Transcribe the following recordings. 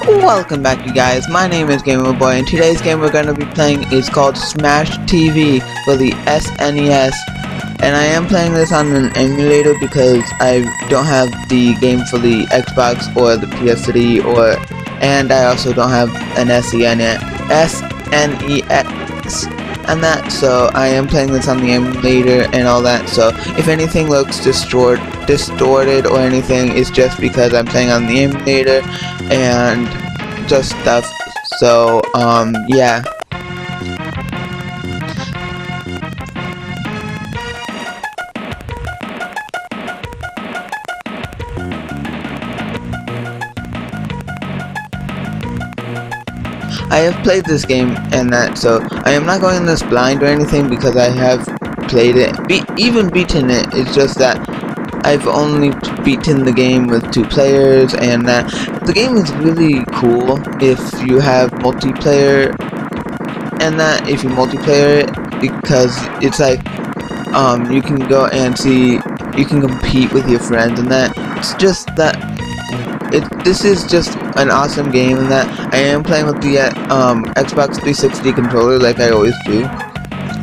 Welcome back, you guys. My name is GamerBoy, and today's game we're going to be playing is called Smash TV for the SNES. And I am playing this on an emulator because I don't have the game for the Xbox or the PS3, and I also don't have an SNES and that, so I am playing this on the emulator and all that. So if anything looks distorted or anything, it's just because I'm playing on the emulator and just stuff. So yeah. I have played this game and that, so I am not going this blind or anything because I have played it, even beaten it. It's just that I've only beaten the game with 2 players, and that the game is really cool if you have multiplayer, and that if you multiplayer it, because it's like you can go and see, you can compete with your friends, and that it's just that this is just an awesome game, and that I am playing with the Xbox 360 controller like I always do,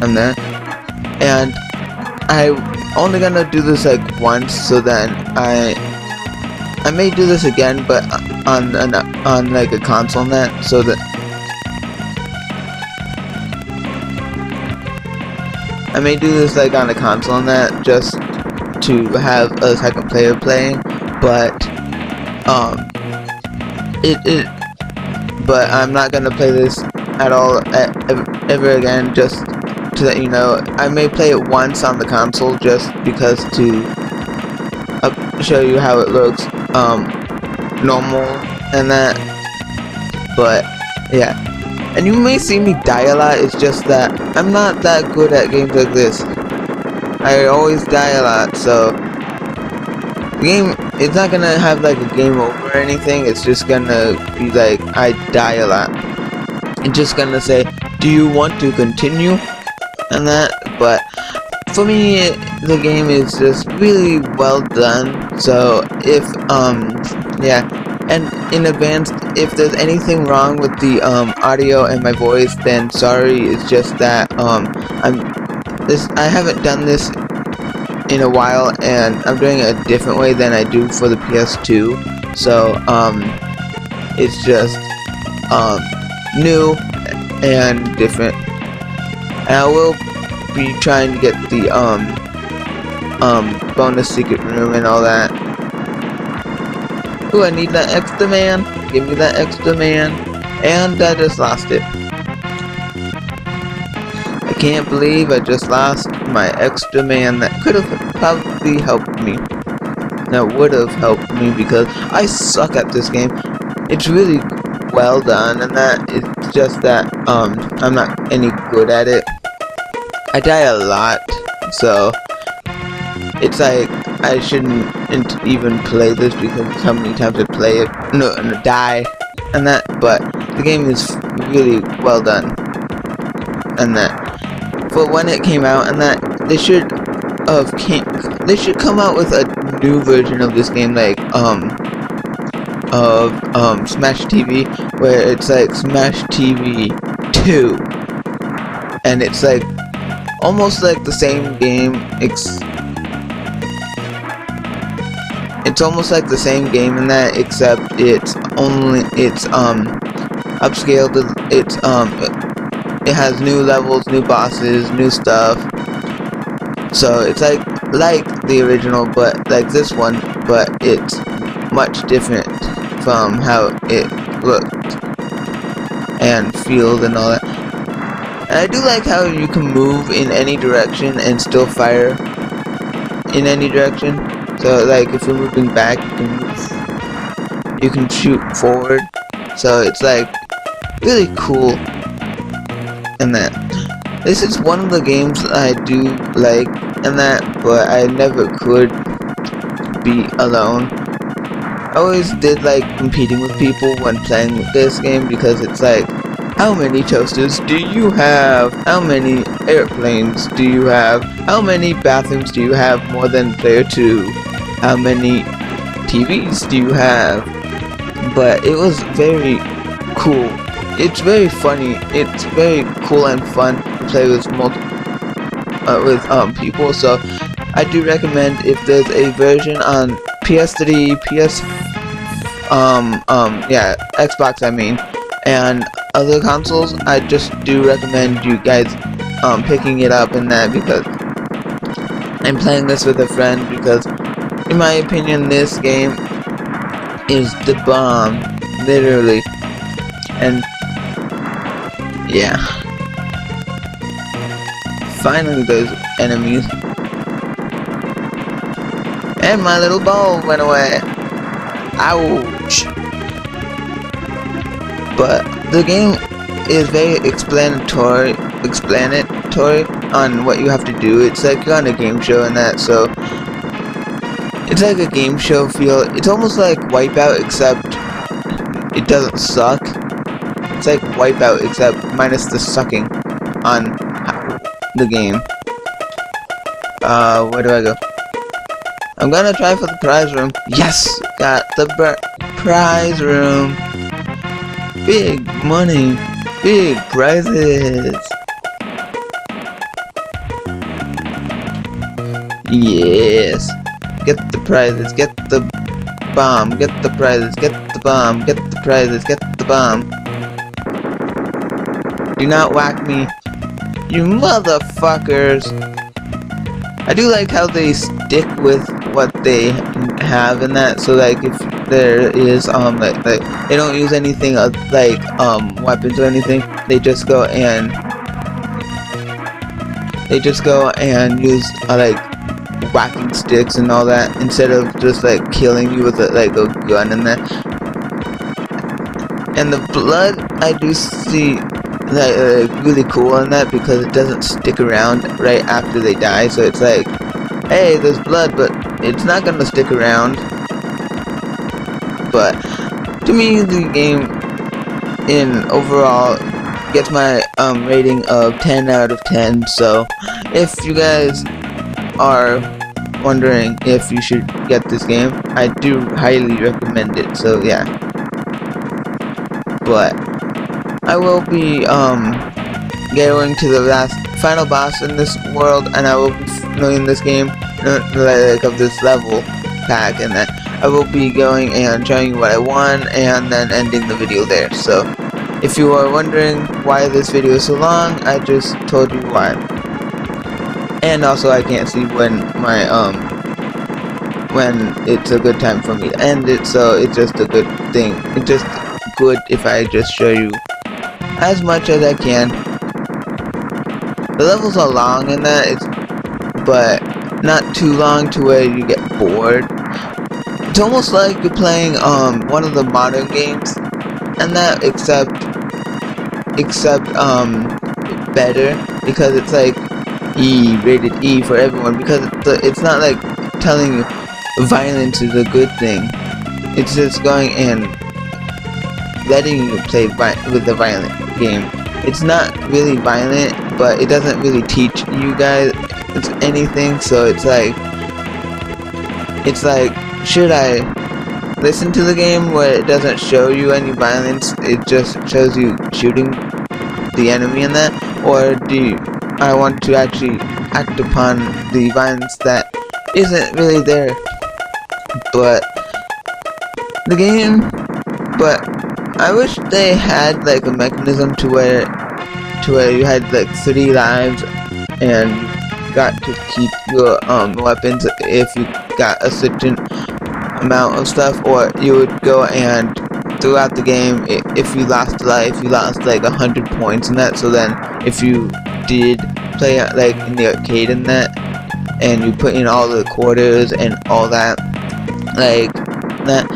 and that, and I only gonna do this like once, so then I may do this again, but on like a console net, so that I may do this like on a console net just to have a second player playing, but but I'm not gonna play this at all ever again, just to let you know. I may play it once on the console just because to show you how it looks normal and that, but yeah. And you may see me die a lot, it's just that I'm not that good at games like this. I always die a lot, so the game, it's not gonna have like a game over or anything, it's just gonna be like I die a lot. It's just gonna say, do you want to continue? And that, but for me, the game is just really well done. So if yeah, and in advance, if there's anything wrong with the audio and my voice, then sorry. It's just that I haven't done this in a while, and I'm doing it a different way than I do for the PS2. So it's just new and different. And I will be trying to get the bonus secret room and all that. Ooh, I need that extra man. Give me that extra man. And I just lost it. I can't believe I just lost my extra man that could have probably helped me. That would have helped me because I suck at this game. It's really well done, and that it's just that I'm not any good at it. I die a lot, so it's like I shouldn't even play this because how many times I play it, die, and that. But the game is really well done, and that for when it came out, and that they should come out with a new version of this game, like Smash TV, where it's like Smash TV 2, and it's like almost like the same game. It's almost like the same game in that, except it's upscaled. It has new levels, new bosses, new stuff. So it's like the original, but like this one, but it's much different from how it looked and feels and all that. And I do like how you can move in any direction and still fire in any direction. So like if you're moving back, you can shoot forward. So it's like really cool. And that this is one of the games I do like, and that, but I never could be alone. I always did like competing with people when playing with this game because it's like, how many toasters do you have? How many airplanes do you have? How many bathrooms do you have more than player 2? How many TVs do you have? but it was very cool. It's very funny. It's very cool and fun to play with people. So I do recommend, if there's a version on PS3, Xbox, I mean, and other consoles, I just do recommend you guys picking it up in that, because I'm playing this with a friend, because in my opinion this game is the bomb, literally. And yeah, finally those enemies, and my little ball went away. Ouch. But the game is very explanatory on what you have to do. It's like you're on a game show and that, so it's like a game show feel. It's almost like Wipeout, except it doesn't suck. It's like Wipeout, except minus the sucking on the game. Where do I go? I'm gonna try for the prize room. Yes! Got the prize room. Big money. Big prizes. Yes. Get the prizes. Get the bomb. Get the prizes. Get the bomb. Get the prizes. Get the bomb. Do not whack me, you motherfuckers. I do like how they stick with what they have in that, so like if there is like they don't use anything like weapons or anything, they just go and use like whacking sticks and all that, instead of just like killing you with like a gun in there. And the blood, I do see like really cool on that, because it doesn't stick around right after they die. So it's like, hey, there's blood, but it's not gonna stick around. But to me, the game in overall gets my rating of 10 out of 10. So if you guys are wondering if you should get this game, I do highly recommend it. So yeah, but I will be going to the final boss in this world, and I will be filming this game, like of this level pack, and then I will be going and showing you what I won, and then ending the video there. So if you are wondering why this video is so long, I just told you why. And also, I can't see when my when it's a good time for me to end it, so it's just a good thing. It's just good if I just show you as much as I can. The levels are long in that, but not too long to where you get bored. It's almost like you're playing one of the modern games, and that except better, because it's like rated E for everyone, because it's not like telling you violence is a good thing. It's just going and letting you play with the violent game. It's not really violent, but it doesn't really teach you guys anything. So it's like, should I listen to the game where it doesn't show you any violence, it just shows you shooting the enemy in that, or do I want to actually act upon the violence that isn't really there? But the game, but I wish they had like a mechanism to where you had like 3 lives, and you got to keep your weapons if you got a certain amount of stuff, or you would go and throughout the game, if you lost life, you lost like 100 points in that. So then if you did play like in the arcade in that, and you put in all the quarters and all that, like that,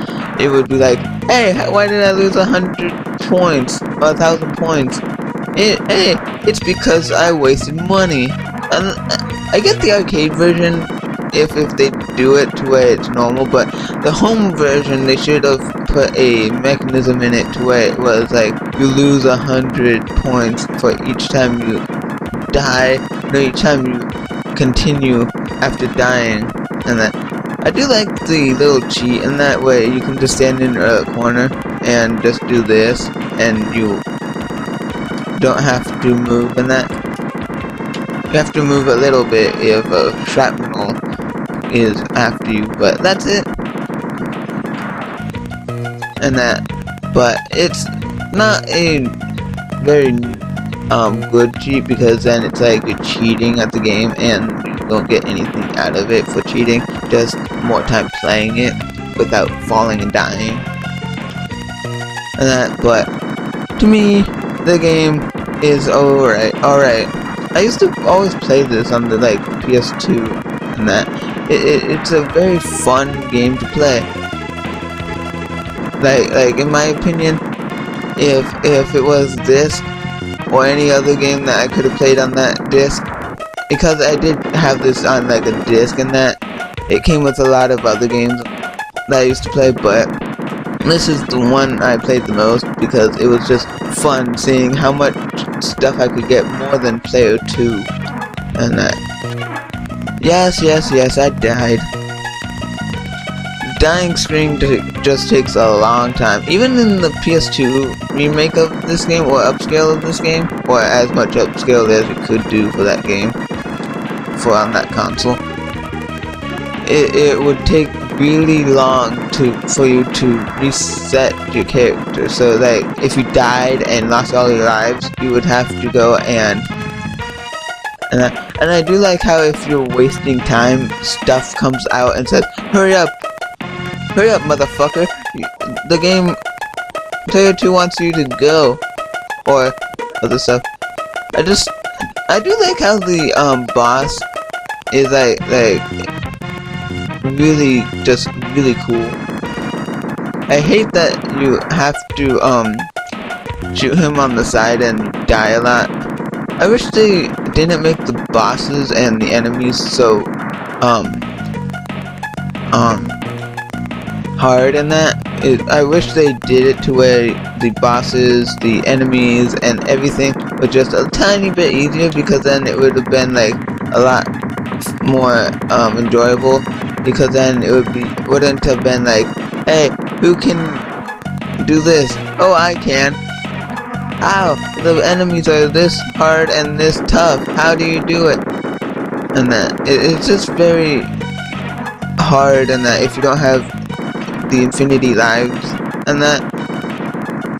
it would be like, hey, why did I lose 100 points or 1,000 points? Hey, it's because I wasted money. And I get the arcade version if they do it to where it's normal, but the home version, they should have put a mechanism in it to where it was like you lose 100 points for each time you die, no, each time you continue after dying. And that I do like the little cheat in that way. You can just stand in a corner and just do this, and you don't have to move in that. You have to move a little bit if a shrapnel is after you, but that's it. And that, but it's not a very good cheat, because then it's like you're cheating at the game and you don't get anything out of it for cheating, just more time playing it without falling and dying. And that, but to me, the game is alright. I used to always play this on the like PS2, and that it's a very fun game to play. Like in my opinion, if it was this or any other game that I could have played on that disc, because I did have this on like a disc, and that it came with a lot of other games that I used to play, but this is the one I played the most because it was just fun seeing how much stuff I could get more than player 2. And that, yes, I died. Dying screen just takes a long time. Even in the PS2 remake of this game, or upscale of this game, or as much upscale as it could do for that game, for on that console, it would take really long for you to reset your character. So like if you died and lost all your lives, you would have to go and I do like how if you're wasting time, stuff comes out and says, hurry up motherfucker, the game player 2 wants you to go, or other stuff. I do like how the boss is like really cool. I hate that you have to shoot him on the side and die a lot. I wish they didn't make the bosses and the enemies so hard in that. I wish they did it to where the bosses, the enemies, and everything were just a tiny bit easier, because then it would have been like a lot more enjoyable, because then it wouldn't have been like, hey, who can do this? Oh, I can. Ow, the enemies are this hard and this tough. How do you do it? And that it's just very hard, and that if you don't have the infinity lives, and that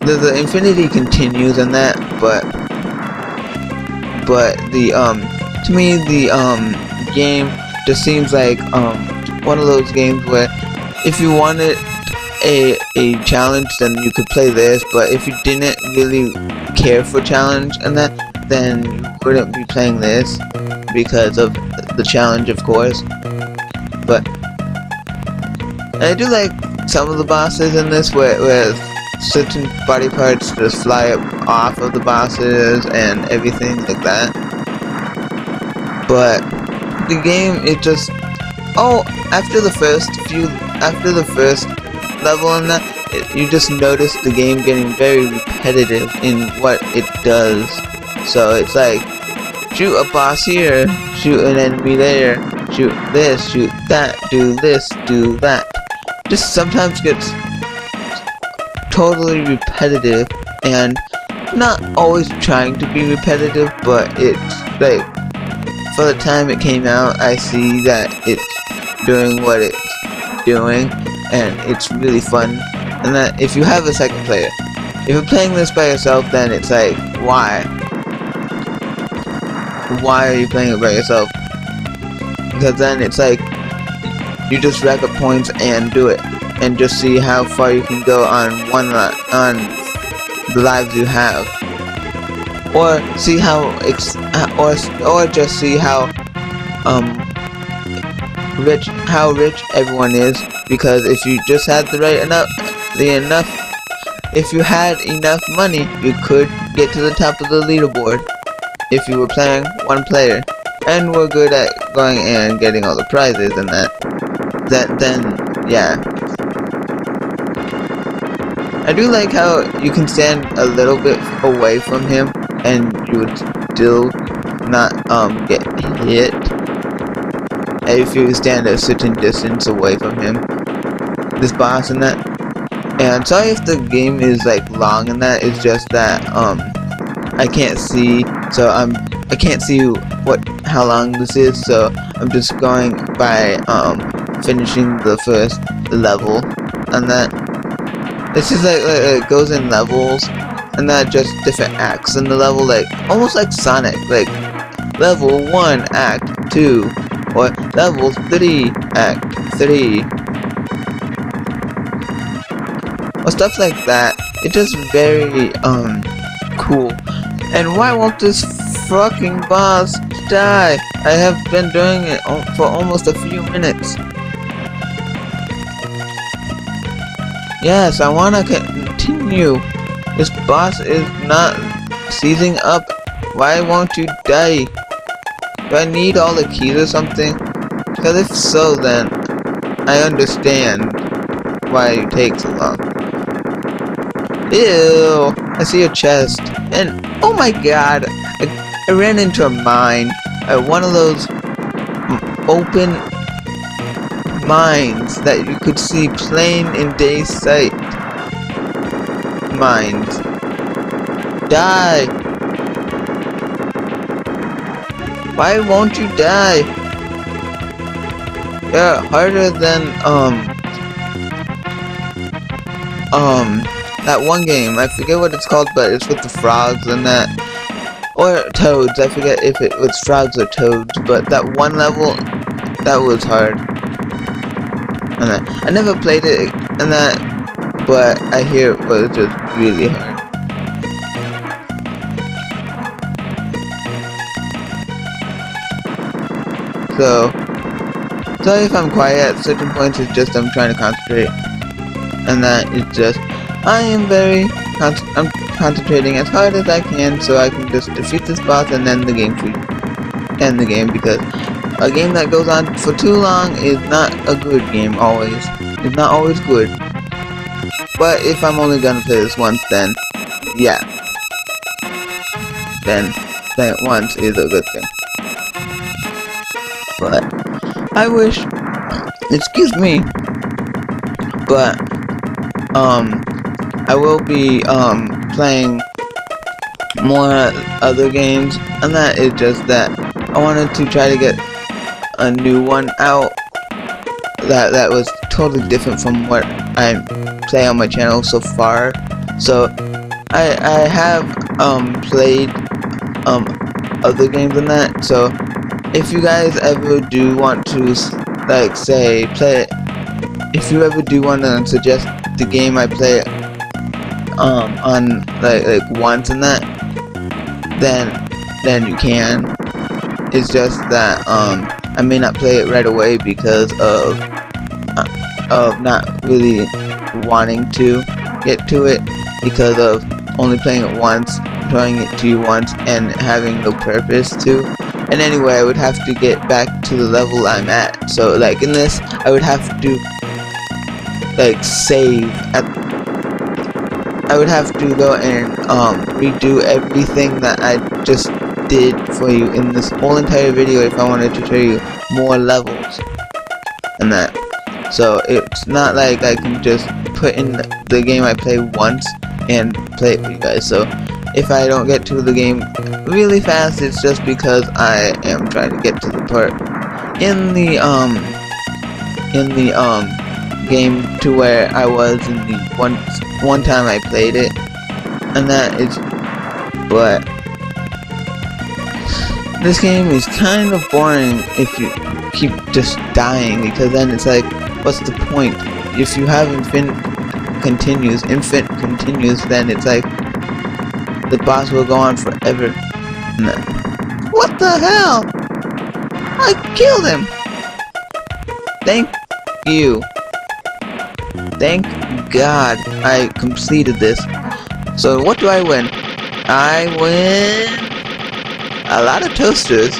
the infinity continues, and that, but the to me the game just seems like one of those games where if you wanted a challenge, then you could play this, but if you didn't really care for challenge and that, then you wouldn't be playing this because of the challenge, of course. But I do like some of the bosses in this where certain body parts just fly off of the bosses and everything like that. But the game, it just, after the first level in that, you just notice the game getting very repetitive in what it does. So it's like, shoot a boss here, shoot an enemy there, shoot this, shoot that, do this, do that. Just sometimes gets totally repetitive, and not always trying to be repetitive, but it's like, for the time it came out, I see that it's doing what it's doing, and it's really fun. And that if you have a second player, if you're playing this by yourself, then it's like, why are you playing it by yourself? Because then it's like, you just rack up points and do it, and just see how far you can go on on the lives you have, or see how or just see how rich everyone is. Because if you just had if you had enough money, you could get to the top of the leaderboard if you were playing one player and were good at going and getting all the prizes and then yeah. I do like how you can stand a little bit away from him and you would still not get hit if you stand a certain distance away from him. This boss and that. And sorry if the game is like long and that. It's just that I can't see, so I can't see how long this is, so I'm just going by finishing the first level, and that it's just like it goes in levels, and that just different acts in the level, like almost like Sonic, like level 1 act 2 or level 3 act 3 or stuff like that. It's just very cool. And why won't this fucking boss die? I have been doing it for almost a few minutes. Yes, I wanna continue. This boss is not seizing up. Why won't you die? Do I need all the keys or something? Because if so, then I understand why it takes so long. Ew, I see a chest. And oh my god, I ran into a mine. One of those open mines that you could see plain in day sight. Mines. Die! Why won't you die? They're harder than that one game. I forget what it's called, but it's with the frogs and that, or toads. I forget if it was frogs or toads, but that one level, that was hard. And I never played it and that, but I hear it was just really hard. So, sorry if I'm quiet at certain points. It's just I'm trying to concentrate, and that it's just I am I'm concentrating as hard as I can so I can just defeat this boss and then end the game, because a game that goes on for too long is not a good game always. It's not always good. But if I'm only gonna play this once, then yeah. Then playing it once is a good thing. But I wish, excuse me, but I will be playing more other games, and that is just that I wanted to try to get a new one out that was totally different from what I play on my channel so far. So I have played other games than that. So if you guys ever do want to, like, say play it, if you ever do want to suggest the game I play on like once and that, then you can. It's just that I may not play it right away because of not really wanting to get to it, because of only playing it once, showing it to you once, and having no purpose to. And anyway, I would have to get back to the level I'm at. So like in this, I would have to like save at, I would have to go and redo everything that I just did for you in this whole entire video if I wanted to show you more levels and that. So it's not like I can just put in the game I play once and play it for you guys. So if I don't get to the game really fast, it's just because I am trying to get to the part in the game to where I was in the one time I played it, and that is. But this game is kind of boring if you keep just dying, because then it's like, what's the point? If you have infinite continues, then it's like the boss will go on forever. No. What the hell? I killed him! Thank you. Thank God I completed this. So what do I win? I win a lot of toasters.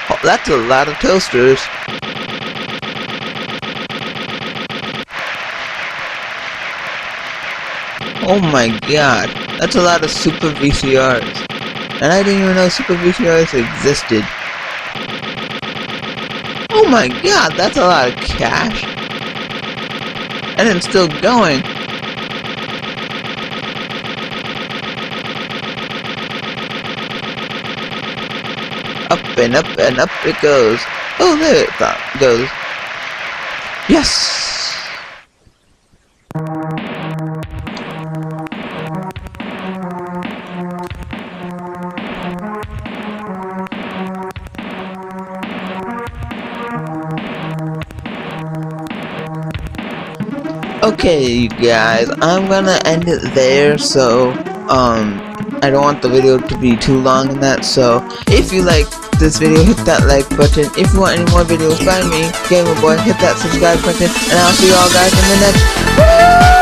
Oh, that's a lot of toasters. Oh my god, that's a lot of Super VCRs. And I didn't even know Super VCRs existed. Oh my god, that's a lot of cash. and I'm still going. Up and up and up it goes. Oh, there it goes. Yes! Okay, you guys, I'm gonna end it there, so, I don't want the video to be too long in that, so, if you like this video, hit that like button. If you want any more videos by me, GamerBoy, hit that subscribe button, and I'll see you all guys in the next